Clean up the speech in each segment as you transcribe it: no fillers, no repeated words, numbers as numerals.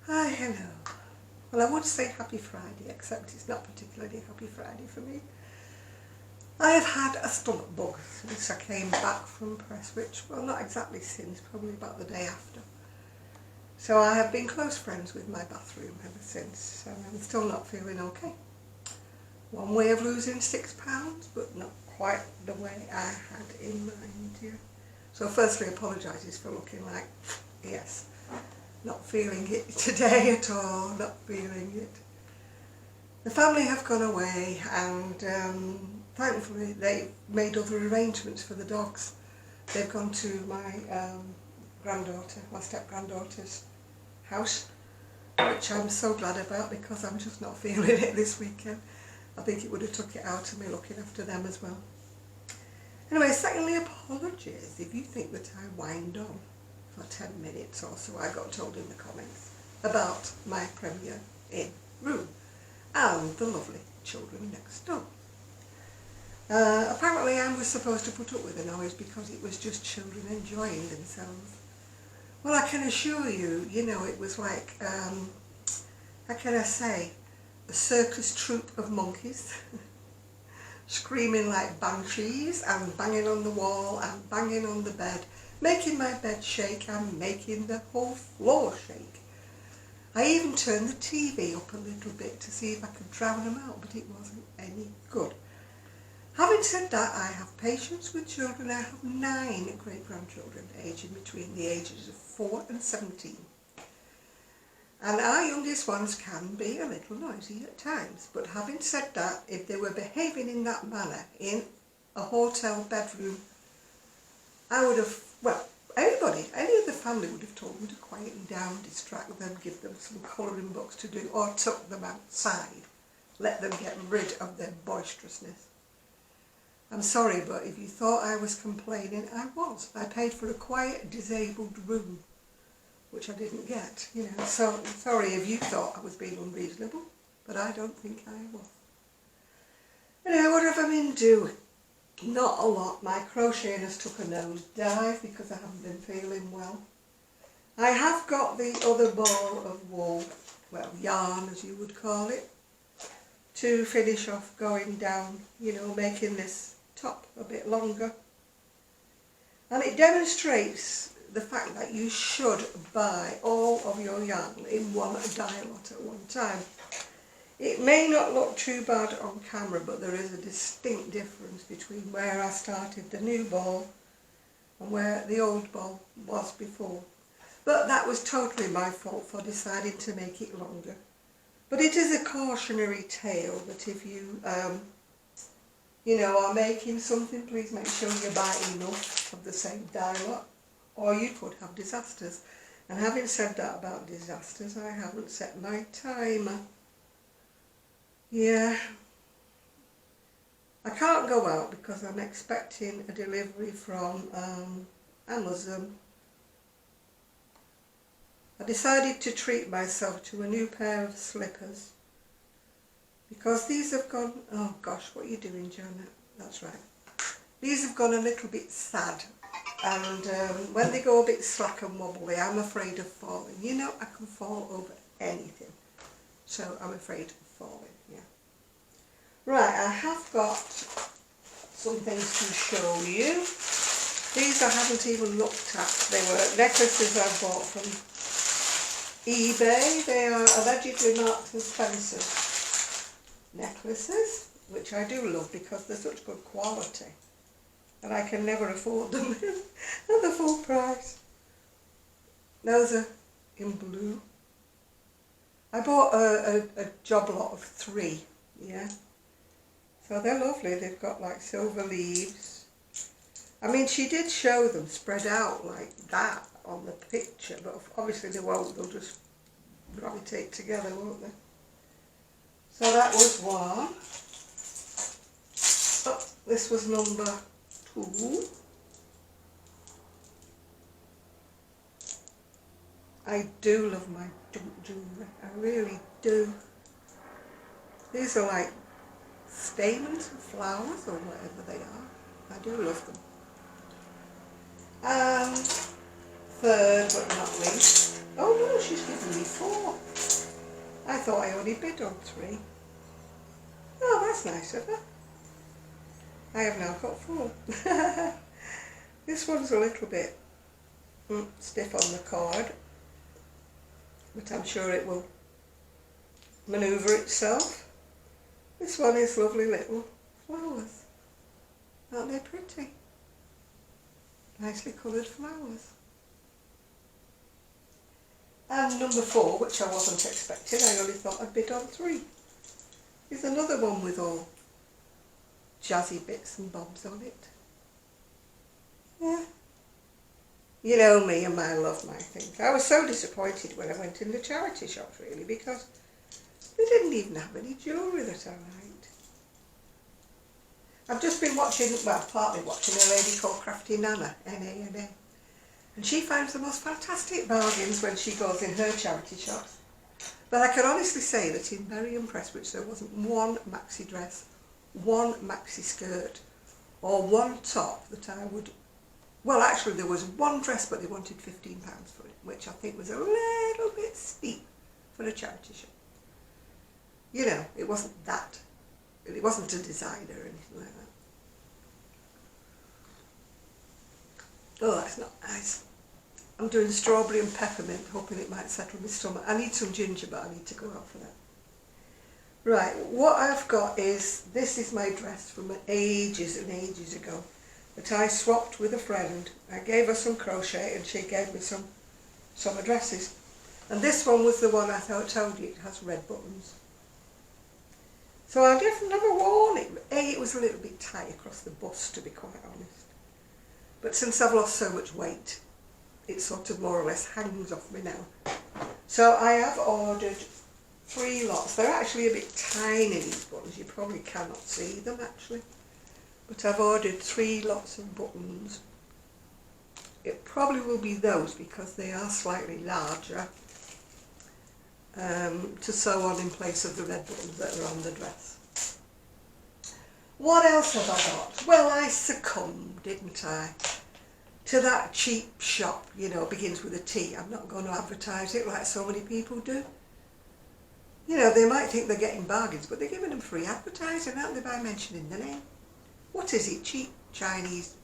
Hi, hello. Well, I would say happy Friday, except it's not particularly happy Friday for me. I have had a stomach bug since I came back from Prestwich. Well, not exactly since, probably about the day after. So I have been close friends with my bathroom ever since, and I'm still not feeling okay. One way of losing £6, but not quite the way I had in mind, yeah. So firstly, apologises for looking like, yes, not feeling it today at all, not feeling it. The family have gone away, and thankfully they made other arrangements for the dogs. They've gone to my granddaughter, my step-granddaughter's house, which I'm so glad about because I'm just not feeling it this weekend. I think it would have took it out of me looking after them as well. Anyway, secondly, apologies if you think that I wind on for 10 minutes or so. I got told in the comments about my premiere in Room and the lovely children next door. Apparently I was supposed to put up with the noise because it was just children enjoying themselves. Well, I can assure you, it was like, how can I say, a circus troupe of monkeys screaming like banshees and banging on the wall and banging on the bed, making my bed shake and making the whole floor shake. I even turned the TV up a little bit to see if I could drown them out, but it wasn't any good. Having said that, I have patience with children. I have 9 great-grandchildren aging between the ages of 4 and 17. And our youngest ones can be a little noisy at times. But having said that, if they were behaving in that manner in a hotel bedroom, I would have, well, anybody, any of the family would have told them to quieten down, distract them, give them some colouring books to do, or tuck them outside. Let them get rid of their boisterousness. I'm sorry, but if you thought I was complaining, I was. I paid for a quiet, disabled room, which I didn't get, So I'm sorry if you thought I was being unreasonable, but I don't think I was. Anyway, what have I been doing? Not a lot. My crocheting has took a nosedive because I haven't been feeling well. I have got the other ball of wool, well, yarn as you would call it, to finish off going down, making this top a bit longer. And it demonstrates the fact that you should buy all of your yarn in one dye lot at one time. It may not look too bad on camera, but there is a distinct difference between where I started the new ball and where the old ball was before. But that was totally my fault for deciding to make it longer. But it is a cautionary tale that if you, are making something, please make sure you buy enough of the same dye lot, or you could have disasters. And having said that about disasters, I haven't set my timer. Yeah. I can't go out because I'm expecting a delivery from Amazon. I decided to treat myself to a new pair of slippers because these have gone, oh gosh, what are you doing, Janet? That's right. These have gone a little bit sad, and when they go a bit slack and wobbly, I'm afraid of falling. I can fall over anything, so I'm afraid of falling, yeah. Right, I have got some things to show you. These I haven't even looked at. They were necklaces I bought from eBay. They are allegedly Marks and Spencer necklaces, which I do love because they're such good quality. And I can never afford them at the full price. Those are in blue. I bought a job lot of 3, yeah. So they're lovely. They've got like silver leaves. I mean, she did show them spread out like that on the picture, but obviously they won't. They'll just gravitate together, won't they? So that was one. Oh, this was number 2. I do love my junk jewellery. I really do. These are like stamens and flowers or whatever they are. I do love them. And third but not least, Oh no, she's given me 4. I thought I only bid on 3. Oh, that's nice of her. I have now got 4. This one's a little bit stiff on the cord, but I'm sure it will manoeuvre itself. This one is lovely little flowers. Aren't they pretty? Nicely coloured flowers. And number 4, which I wasn't expecting, I only thought I'd bid on 3, is another one with all jazzy bits and bobs on it. Yeah. You know me and my love my things. I was so disappointed when I went in the charity shop, really, because they didn't even have any jewellery that I liked. I've just been watching, well, partly watching a lady called Crafty Nana, N-A-N-A. And she finds the most fantastic bargains when she goes in her charity shops. But I can honestly say that I'm very impressed, which there wasn't one maxi dress, one maxi skirt, or one top that I would... Well, actually there was one dress, but they wanted £15 for it, which I think was a little bit steep for a charity shop. You know, it wasn't that. It wasn't a designer or anything like that. Oh, that's not nice. I'm doing strawberry and peppermint, hoping it might settle my stomach. I need some ginger, but I need to go out for that. Right, what I've got is, this is my dress from ages and ages ago that I swapped with a friend. I gave her some crochet and she gave me some summer dresses. And this one was the one I told you it has red buttons. So I've just never worn it. It was a little bit tight across the bust, to be quite honest. But since I've lost so much weight, it sort of more or less hangs off me now. So I have ordered 3 lots. They're actually a bit tiny, these buttons. You probably cannot see them actually. But I've ordered 3 lots of buttons. It probably will be those because they are slightly larger to sew on in place of the red buttons that are on the dress. What else have I got? Well, I succumbed, didn't I, to that cheap shop, you know, begins with a T. I'm not going to advertise it like so many people do. You know, they might think they're getting bargains, but they're giving them free advertising, aren't they, by mentioning the name? What is it? Cheap Chinese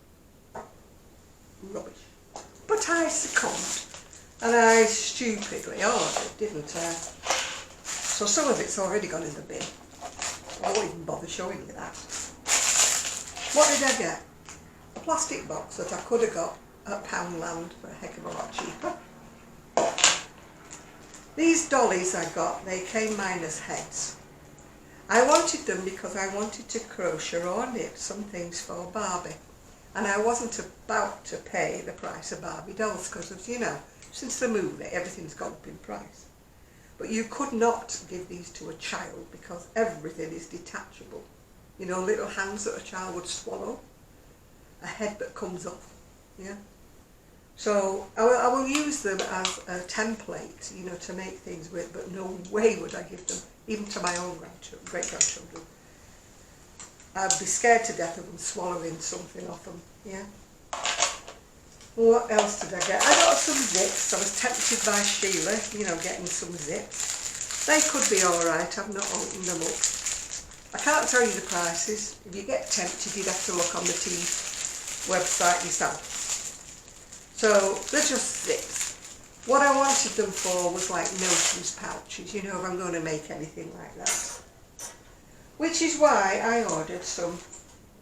rubbish. But I succumbed, and I stupidly ordered, didn't I? So some of it's already gone in the bin. I won't even bother showing you that. What did I get? A plastic box that I could have got at Poundland for a heck of a lot cheaper. These dollies I got, they came minus heads. I wanted them because I wanted to crochet or knit some things for Barbie. And I wasn't about to pay the price of Barbie dolls because, as you know, since the movie, everything's gone up in price. But you could not give these to a child because everything is detachable. You know, little hands that a child would swallow, a head that comes off, yeah? So I will use them as a template, you know, to make things with, but no way would I give them, even to my own great-grandchildren. I'd be scared to death of them swallowing something off them, yeah? What else did I get? I got some zips. I was tempted by Sheila, you know, getting some zips. They could be alright, I've not opened them up. I can't tell you the prices. If you get tempted, you'd have to look on the tea website yourself. So, they're just zips. What I wanted them for was like notions pouches, you know, if I'm going to make anything like that. Which is why I ordered some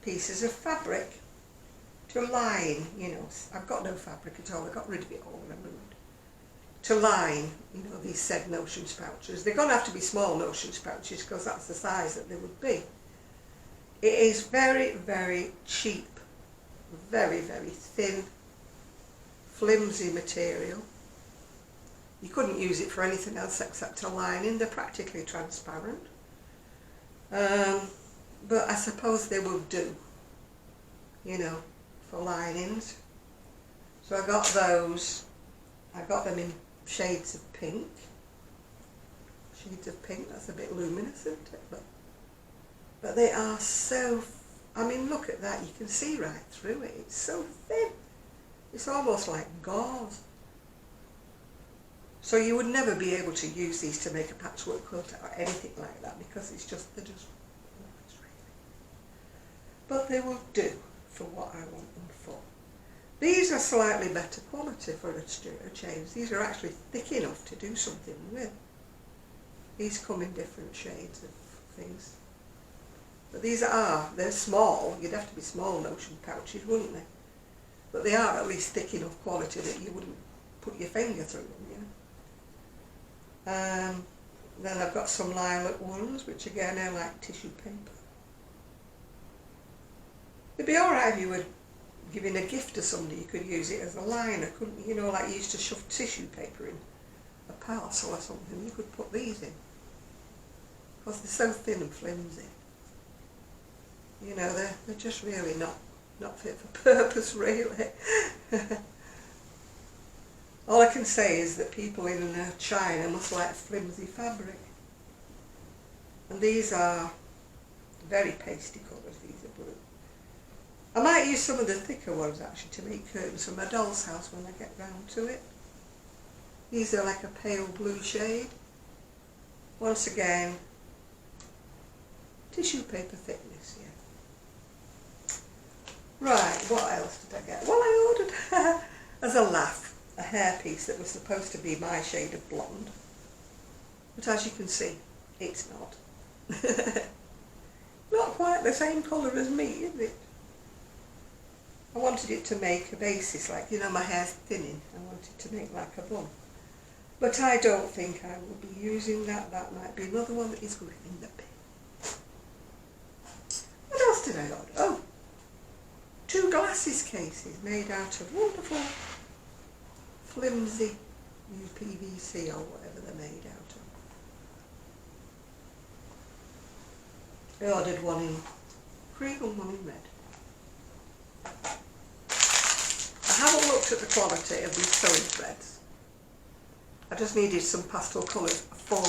pieces of fabric to line, you know, I've got no fabric at all, I got rid of it all when I moved. To line, you know, these said notions pouches. They're going to have to be small notions pouches because that's the size that they would be. It is very, very cheap, very, very thin, flimsy material. You couldn't use it for anything else except a lining. They're practically transparent. But I suppose they will do, you know, for linings. So I got those. I got them in shades of pink. Shades of pink, that's a bit luminous, isn't it? But they are so, I mean, look at that, you can see right through it. It's so thin. It's almost like gauze. So you would never be able to use these to make a patchwork quilt or anything like that, because they're just but they will do for what I want them for. These are slightly better quality for a change. These are actually thick enough to do something with. These come in different shades of things. But they're small. You'd have to be small notion pouches, wouldn't they? But they are at least thick enough quality that you wouldn't put your finger through them, you know. Then I've got some lilac ones, which again are like tissue paper. It'd be alright if you were giving a gift to somebody. You could use it as a liner, couldn't you? You know, like you used to shove tissue paper in a parcel or something. You could put these in, because they're so thin and flimsy. You know, they're just really not fit for purpose, really. All I can say is that people in China must like flimsy fabric. And these are very pasty colours. These are blue. I might use some of the thicker ones actually to make curtains for my doll's house when I get round to it. These are like a pale blue shade. Once again, tissue paper thickness, yeah. Right, what else did I get? Well, I ordered, as a laugh, a hairpiece that was supposed to be my shade of blonde. But as you can see, it's not. Not quite the same colour as me, is it? I wanted it to make a basis, like, you know, my hair's thinning. I wanted to make like a bun. But I don't think I will be using that. That might be another one that is going in the bin. What else did I order? Oh, 2 glasses cases made out of wonderful flimsy PVC or whatever they're made out of. I ordered one in cream and one in red. I haven't looked at the quality of these sewing threads. I just needed some pastel colours for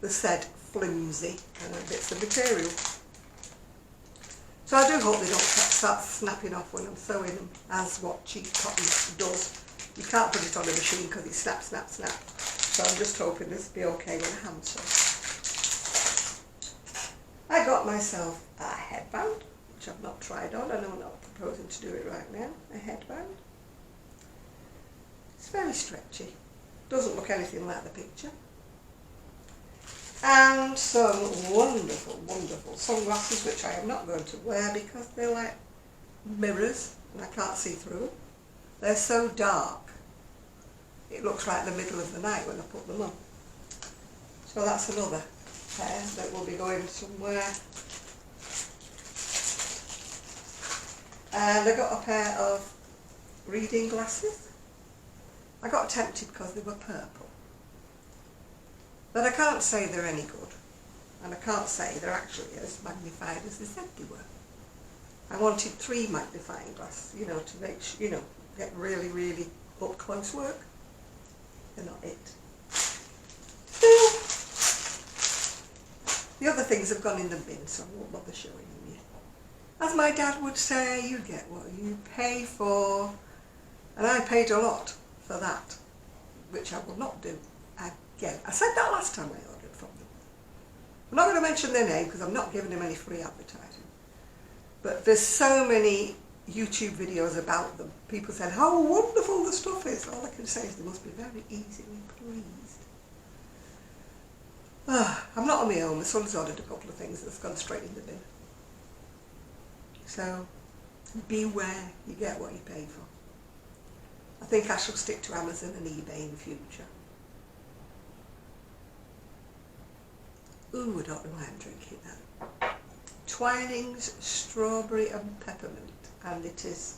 the said flimsy bits of material. So I do hope they don't start snapping off when I'm sewing them, as what cheap cotton does. You can't put it on a machine because it snaps, snap, snap. So I'm just hoping this will be okay with a hand sew. I got myself a headband, which I've not tried on. I know I'm not proposing to do it right now. A headband. It's very stretchy. Doesn't look anything like the picture. And some wonderful, wonderful sunglasses, which I am not going to wear because they're like mirrors and I can't see through them. They're so dark. It looks like the middle of the night when I put them on. So that's another pair that will be going somewhere. And I got a pair of reading glasses. I got tempted because they were purple. But I can't say they're any good. And I can't say they're actually as magnified as they said they were. I wanted 3 magnifying glasses, you know, to make sure, you know, get really, really up close work. They're not it. Still, the other things have gone in the bin, so I won't bother showing them yet. As my dad would say, you get what you pay for. And I paid a lot for that, which I will not do again. I said that last time I ordered from them. I'm not going to mention their name because I'm not giving them any free advertising. But there's so many YouTube videos about them. People said how wonderful the stuff is. All I can say is they must be very easily pleased. I'm not on my own. My son's ordered a couple of things that's gone straight in the bin. So beware, you get what you pay for. I think I shall stick to Amazon and eBay in the future. Ooh, I don't know why I'm drinking that. Twinings, strawberry and peppermint, and it is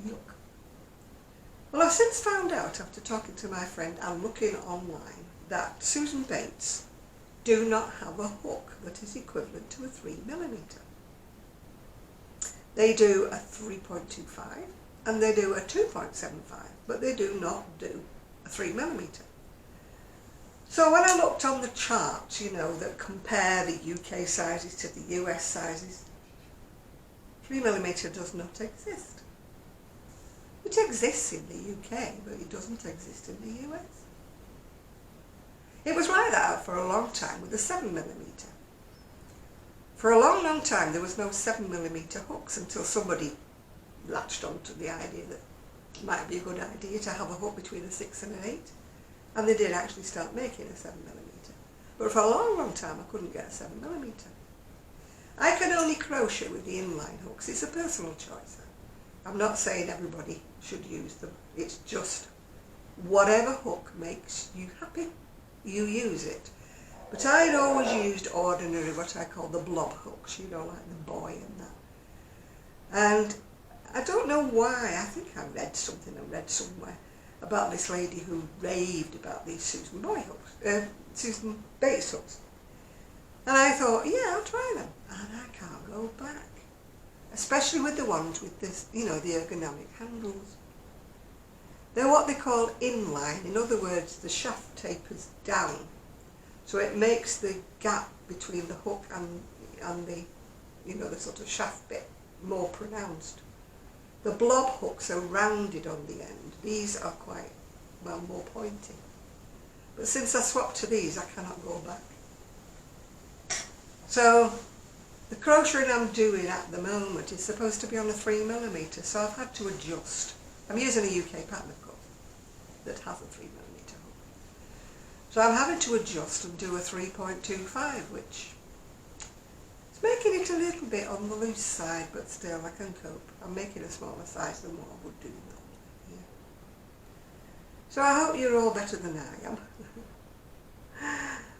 yuck. Well, I've since found out, after talking to my friend and looking online, that Susan Bates do not have a hook that is equivalent to a 3mm. They do a 3.25 and they do a 2.75, but they do not do a 3mm. So when I looked on the charts, you know, that compare the UK sizes to the US sizes, 3mm does not exist. It exists in the UK, but it doesn't exist in the US. It was like that for a long time with the 7mm. For a long, long time there was no 7mm hooks until somebody latched onto the idea that it might be a good idea to have a hook between a 6 and an 8. And they did actually start making a 7mm. But for a long, long time I couldn't get a 7mm. I can only crochet with the inline hooks. It's a personal choice. I'm not saying everybody should use them. It's just whatever hook makes you happy, you use it. But I'd always used ordinary, what I call the blob hooks, you know, like the boy and that. And I don't know why, I think I read somewhere about this lady who raved about these Susan Bates hooks. And I thought, yeah, I'll try them. And I can't go back. Especially with the ones with this, you know, the ergonomic handles. They're what they call inline. In other words, the shaft tapers down. So it makes the gap between the hook and the, you know, the sort of shaft bit more pronounced. The blob hooks are rounded on the end. These are quite, well, more pointy. But since I swapped to these, I cannot go back. So the crocheting I'm doing at the moment is supposed to be on a 3mm, so I've had to adjust. I'm using a UK pattern, of course, that has a 3mm hook. So I'm having to adjust and do a 3.25, which is making it a little bit on the loose side, but still I can cope. I'm making a smaller size than what I would do normally. Yeah. So I hope you're all better than I am.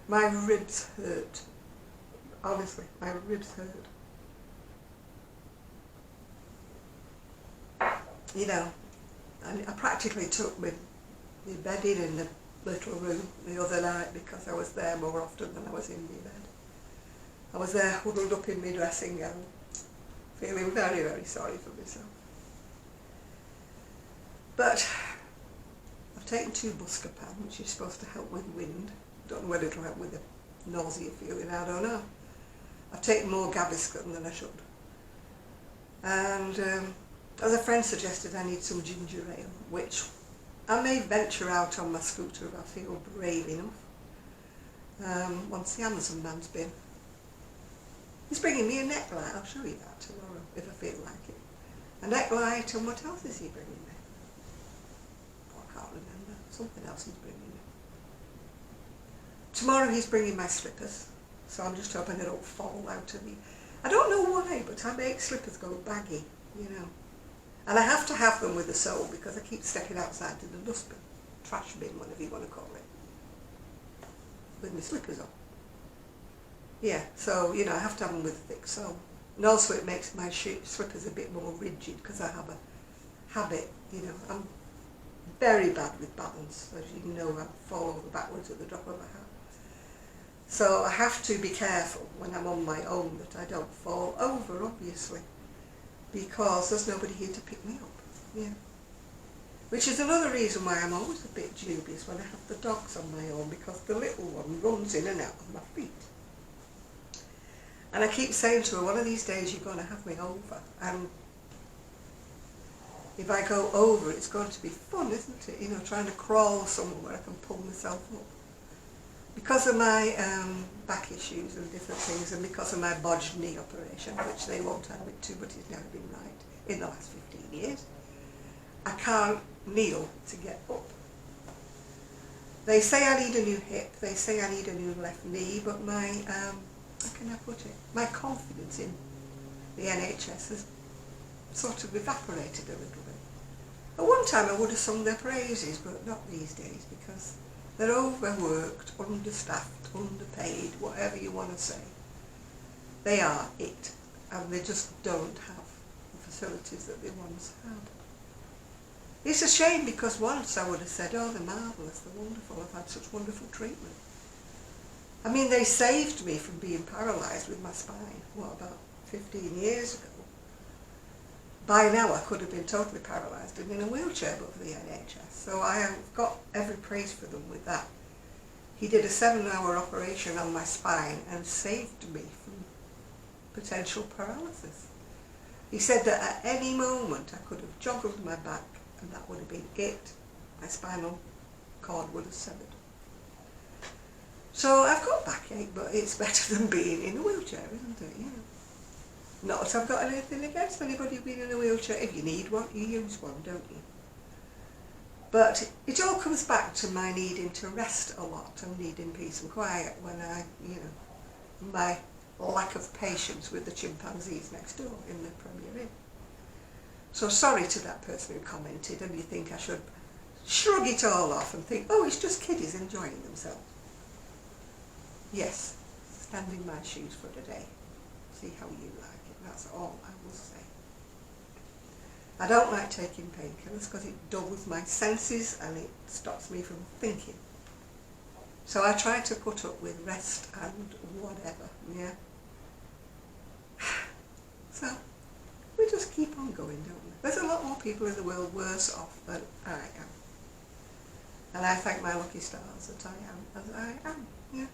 My ribs hurt. Honestly, my ribs hurt. You know, I practically took my bedding in the little room the other night because I was there more often than I was in my bed. I was there huddled up in my dressing gown, feeling very, very sorry for myself. But I've taken 2 Buscopan, which is supposed to help with wind. Don't know whether it'll help with the nausea feeling, I don't know. I've taken more Gaviscon than I should. And as a friend suggested, I need some ginger ale, which I may venture out on my scooter if I feel brave enough. Once the Amazon man's been. He's bringing me a necklight. I'll show you that tomorrow if I feel like it. A necklight, and what else is he bringing me? Oh, I can't remember. Something else he's bringing me. Tomorrow he's bringing my slippers. So I'm just hoping they don't fall out of me. I don't know why, but I make slippers go baggy, you know. And I have to have them with a sole because I keep stepping outside to the dustbin, trash bin, whatever you want to call it, with my slippers on. Yeah, so, you know, I have to have them with a thick sole. And also it makes my slippers a bit more rigid because I have a habit, you know. I'm very bad with balance. As you know, I fall over backwards at the drop of a hat. So I have to be careful when I'm on my own that I don't fall over, obviously, because there's nobody here to pick me up. Yeah. Which is another reason why I'm always a bit dubious when I have the dogs on my own, because the little one runs in and out of my feet. And I keep saying to her, one of these days you're going to have me over, and if I go over it's going to be fun, isn't it? You know, trying to crawl somewhere where I can pull myself up. Because of my back issues and different things, and because of my bodged knee operation, which they won't admit to, but it's never been right in the last 15 years, I can't kneel to get up. They say I need a new hip, they say I need a new left knee, but my, how can I put it, my confidence in the NHS has sort of evaporated a little bit. At one time I would have sung their praises, but not these days, because they're overworked, understaffed, underpaid, whatever you want to say. They are it, and they just don't have the facilities that they once had. It's a shame, because once I would have said, oh, they're marvellous, they're wonderful, I've had such wonderful treatment. I mean, they saved me from being paralysed with my spine, what, about 15 years ago. By now I could have been totally paralysed and in a wheelchair but for the NHS. So I have got every praise for them with that. He did a 7-hour operation on my spine and saved me from potential paralysis. He said that at any moment I could have joggled my back and that would have been it. My spinal cord would have severed. So I've got backache, but it's better than being in a wheelchair, isn't it? You know. Not that I've got anything against anybody being in a wheelchair. If you need one, you use one, don't you? But it all comes back to my needing to rest a lot and needing peace and quiet when I, you know, my lack of patience with the chimpanzees next door in the Premier Inn. So sorry to that person who commented, and you think I should shrug it all off and think, oh, it's just kiddies enjoying themselves. Yes, stand in my shoes for today. See how you like it. That's all I will say. I don't like taking painkillers because it dulls my senses and it stops me from thinking. So I try to put up with rest and whatever, yeah. So we just keep on going, don't we? There's a lot more people in the world worse off than I am. And I thank my lucky stars that I am as I am, yeah.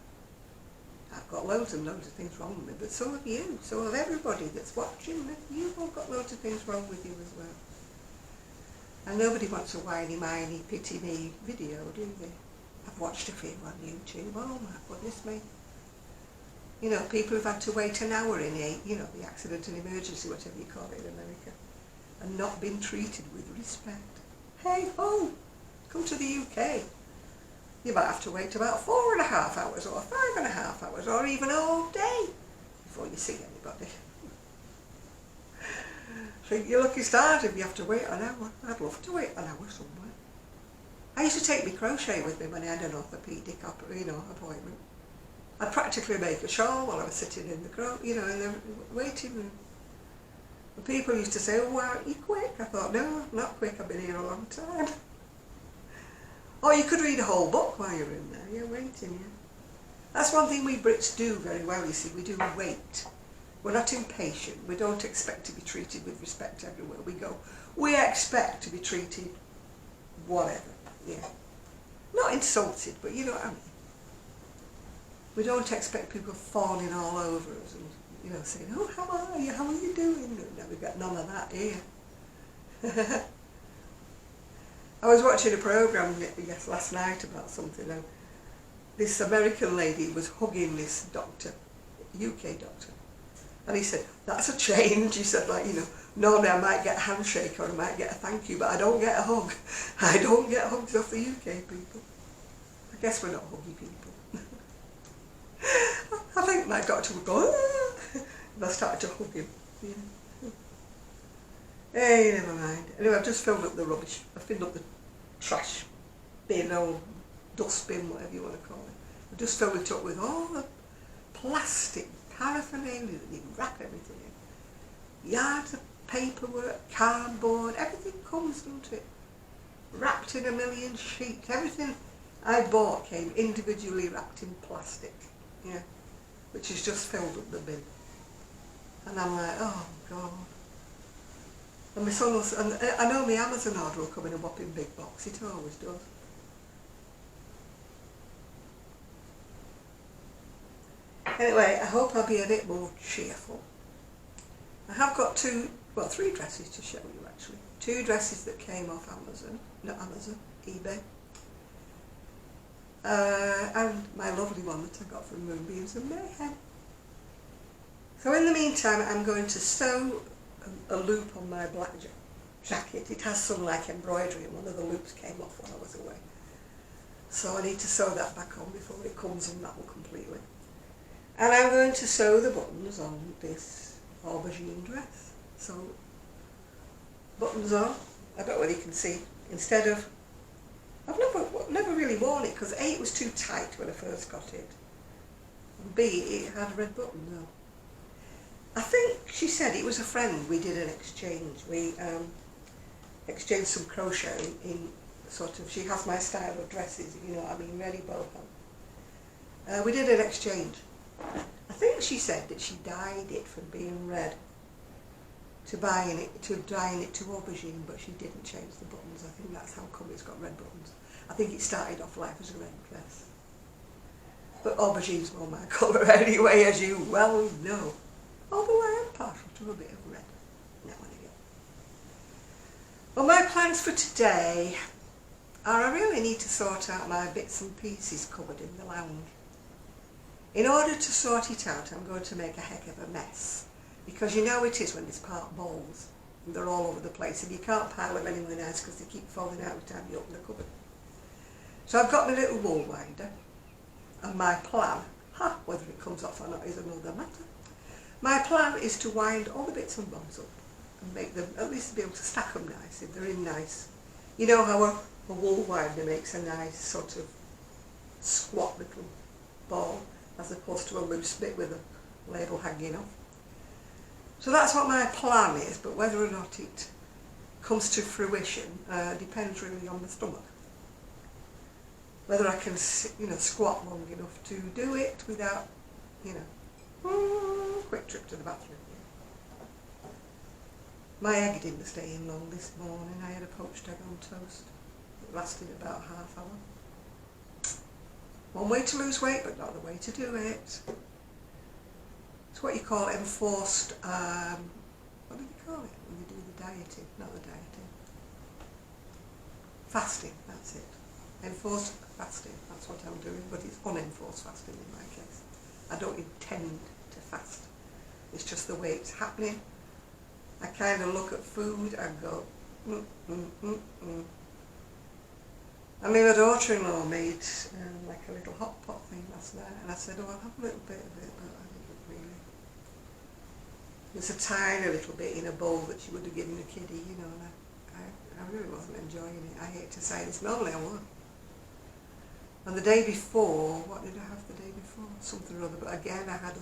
I've got loads and loads of things wrong with me, but so have you, so have everybody that's watching me. You've all got loads of things wrong with you as well. And nobody wants a whiny, miney, pity me video, do they? I've watched a few on YouTube, oh my goodness me. You know, people who've had to wait an hour in a, you know, the accident and emergency, whatever you call it in America, and not been treated with respect. Hey ho, come to the UK. You might have to wait about 4.5 hours or 5.5 hours or even all day before you see anybody. So you're lucky stars if you have to wait an hour. I'd love to wait an hour somewhere. I used to take my crochet with me when I had an orthopaedic appointment. I'd practically make a shawl while I was sitting in the in the waiting room. And people used to say, oh, aren't you quick? I thought, no, I'm not quick, I've been here a long time. Or you could read a whole book while you're in there, you're waiting, yeah. That's one thing we Brits do very well, you see, we do wait. We're not impatient, we don't expect to be treated with respect everywhere we go. We expect to be treated whatever, yeah. Not insulted, but you know what I mean. We don't expect people falling all over us and, you know, saying, oh, how are you doing? No, we've got none of that here. I was watching a programme last night about something, and this American lady was hugging this doctor, UK doctor, and he said, that's a change. He said, like, you know, normally I might get a handshake or I might get a thank you, but I don't get a hug. I don't get hugs off the UK people. I guess we're not huggy people. I think my doctor would go, ah, and I started to hug him. Yeah. Hey, never mind. Anyway, I've just filled up the rubbish. I've filled up the trash bin or dustbin, whatever you want to call it. I've just filled it up with all the plastic paraphernalia that you wrap everything in. Yards of paperwork, cardboard, everything comes, doesn't it? Wrapped in a million sheets. Everything I bought came individually wrapped in plastic, yeah, which has just filled up the bin. And I'm like, oh God. And my son was, and I know my Amazon order will come in a whopping big box, it always does. Anyway, I hope I'll be a bit more cheerful. I have got three dresses to show you actually. 2 dresses that came off eBay. And my lovely one that I got from Moonbeams and Mayhem. So in the meantime, I'm going to sew a loop on my black jacket. It has some like embroidery and one of the loops came off while I was away. So I need to sew that back on before it comes unravel completely. And I'm going to sew the buttons on this aubergine dress. So, buttons on. I don't know whether you can see. Instead of, I've never really worn it because A, it was too tight when I first got it. And B, it had a red button though. I think she said it was a friend, we did an exchange. We exchanged some crochet in sort of, she has my style of dresses, you know what I mean, really boho. We did an exchange. I think she said that she dyed it from being red to dyeing it to aubergine, but she didn't change the buttons. I think that's how come it's got red buttons. I think it started off life as a red dress. But aubergine's more my colour anyway, as you well know. Although I am partial to a bit of red now and again. Well, my plans for today are I really need to sort out my bits and pieces cupboard in the lounge. In order to sort it out, I'm going to make a heck of a mess. Because you know it is when there's part balls and they're all over the place and you can't pile them anywhere nice because they keep falling out every time you open the cupboard. So I've got my little wool winder and my plan, whether it comes off or not is another matter. My plan is to wind all the bits and bobs up and make them, at least be able to stack them nice if they're in nice. You know how a wool winder makes a nice sort of squat little ball as opposed to a loose bit with a label hanging off. So that's what my plan is, but whether or not it comes to fruition depends really on the stomach. Whether I can, squat long enough to do it without, quick trip to the bathroom. My egg didn't stay in long this morning. I had a poached egg on toast. It lasted about half hour. One way to lose weight, but not the way to do it. It's what you call enforced, what do they call it when you do the dieting? Not the dieting. Fasting, that's it. Enforced fasting, that's what I'm doing, but it's unenforced fasting in my case. I don't intend to fast. It's just the way it's happening. I kind of look at food and go, I mean, my daughter-in-law made like a little hot pot thing last night, and I said, oh, I'll have a little bit of it, but I didn't really. It's a tiny little bit in a bowl that she would have given a kiddie, and I really wasn't enjoying it. I hate to say this, normally I would. And the day before, what did I have the day before? Something or other, but again I had a